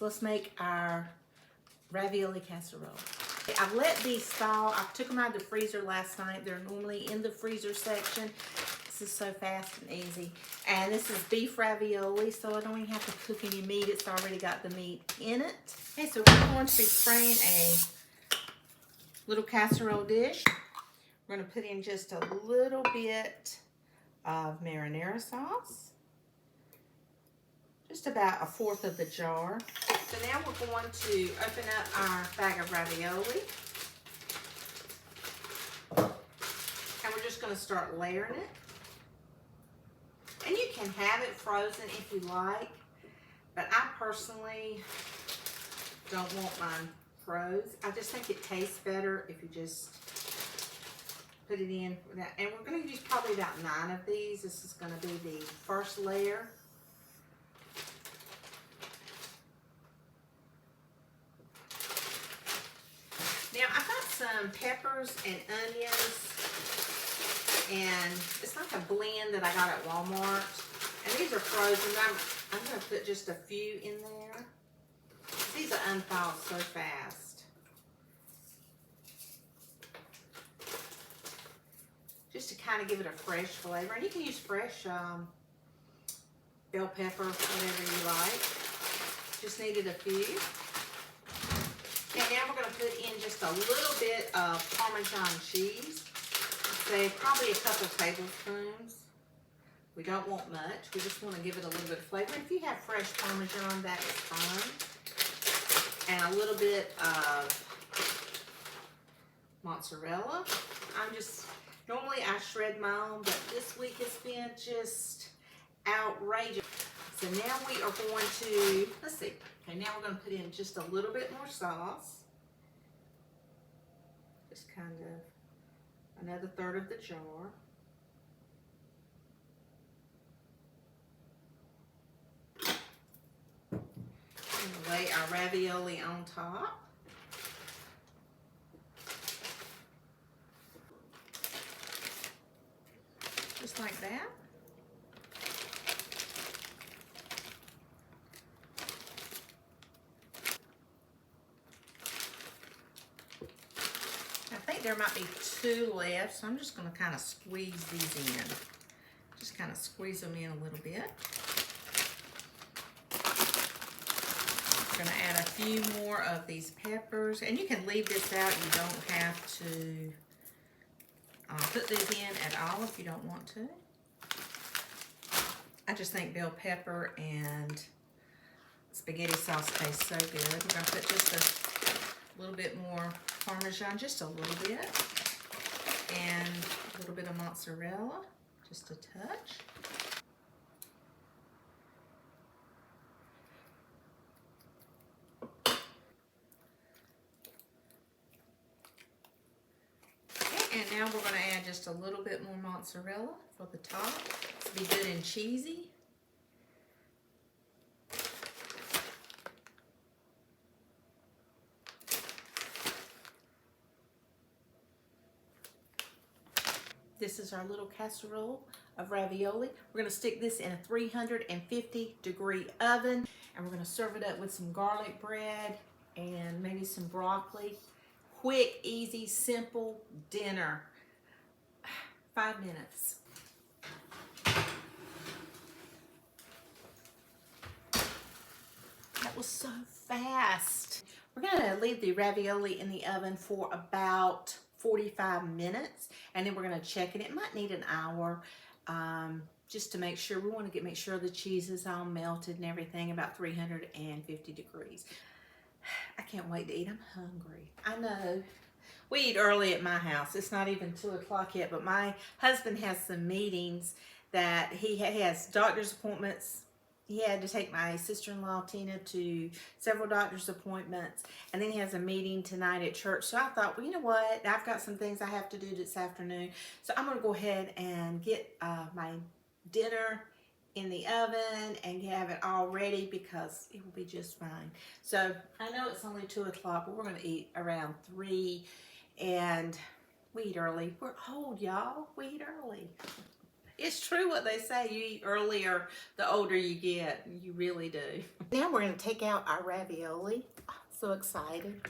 So let's make our ravioli casserole. I've let these thaw. I took them out of the freezer last night. They're normally in the freezer section. This is so fast and easy. And this is beef ravioli, so I don't even have to cook any meat. It's already got the meat in it. Okay, so we're going to be spraying a little casserole dish. We're going to put in just a little bit of marinara sauce. Just about 1/4 of the jar. So now we're going to open up our bag of ravioli. And we're just going to start layering it. And you can have it frozen if you like, but I personally don't want mine froze. I just think it tastes better if you just put it in. And we're going to use probably about 9 of these. This is going to be the first layer. Now I've got some peppers and onions, and it's like a blend that I got at Walmart. And these are frozen. I'm going to put just a few in there. These are unthawed so fast. Just to kind of give it a fresh flavor. And you can use fresh bell pepper, whatever you like. Just needed a few. And now we're going to put in just a little bit of Parmesan cheese. Say probably a couple tablespoons. We don't want much. We just want to give it a little bit of flavor. If you have fresh Parmesan, that is fine. And a little bit of mozzarella. Normally I shred my own, but this week has been just outrageous. So now we are going to, let's see. Okay, now we're going to put in just a little bit more sauce. Just kind of another 1/3 of the jar. And lay our ravioli on top. Just like that. I think there might be 2 left, so I'm just going to kind of squeeze these in. Just kind of squeeze them in a little bit. I'm going to add a few more of these peppers, and you can leave this out. You don't have to put these in at all if you don't want to. I just think bell pepper and spaghetti sauce tastes so good. We're going to put just a little bit more Parmesan, just a little bit, and a little bit of mozzarella, just a touch. Okay, and now we're going to add just a little bit more mozzarella for the top to be good and cheesy. This is our little casserole of ravioli. We're going to stick this in a 350-degree oven, and we're going to serve it up with some garlic bread and maybe some broccoli. Quick, easy, simple dinner. 5 minutes. That was so fast. We're going to leave the ravioli in the oven for about 45 minutes, and then we're going to check it. It might need an hour just to make sure. We want to make sure the cheese is all melted and everything, about 350 degrees. I can't wait to eat. I'm hungry. I know. We eat early at my house. It's not even 2 o'clock yet, but my husband has some meetings that he has doctor's appointments. He had to take my sister-in-law Tina to several doctor's appointments, and then he has a meeting tonight at church. So I thought, well, you know what? I've got some things I have to do this afternoon, so I'm going to go ahead and get my dinner in the oven and have it all ready because it will be just fine. So I know it's only 2 o'clock, but we're going to eat around 3, and we eat early. We're old, y'all. We eat early. It's true what they say. You eat earlier, the older you get. You really do. Now we're going to take out our ravioli. So excited.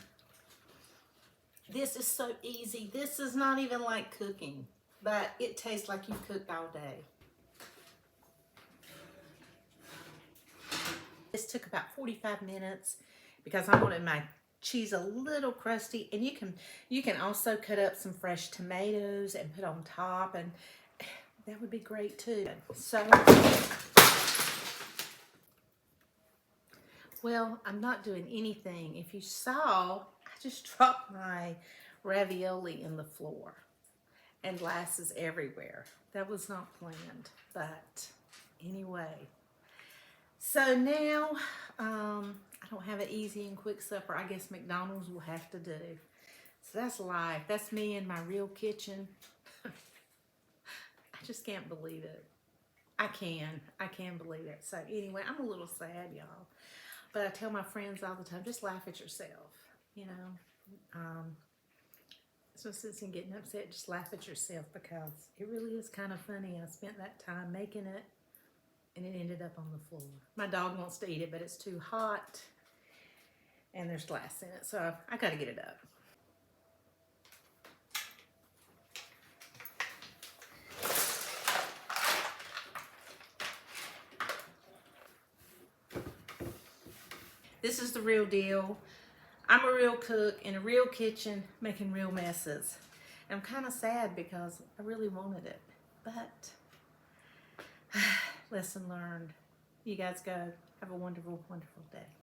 This is so easy. This is not even like cooking, but it tastes like you've cooked all day. This took about 45 minutes because I wanted my cheese a little crusty, and you can also cut up some fresh tomatoes and put on top, and that would be great too. So, well, I'm not doing anything. If you saw, I just dropped my ravioli in the floor and glasses everywhere. That was not planned, but anyway. So now, I don't have an easy and quick supper. I guess McDonald's will have to do. So that's life. That's me in my real kitchen. I just can't believe it. I can believe it. So anyway, I'm a little sad, y'all. But I tell my friends all the time, just laugh at yourself, you know. So since I'm getting upset, just laugh at yourself, because it really is kind of funny. I spent that time making it, and it ended up on the floor. My dog wants to eat it, but it's too hot, and there's glass in it, so I gotta get it up. This is the real deal. I'm a real cook in a real kitchen making real messes. And I'm kind of sad because I really wanted it, but lesson learned. You guys go. Have a wonderful, wonderful day.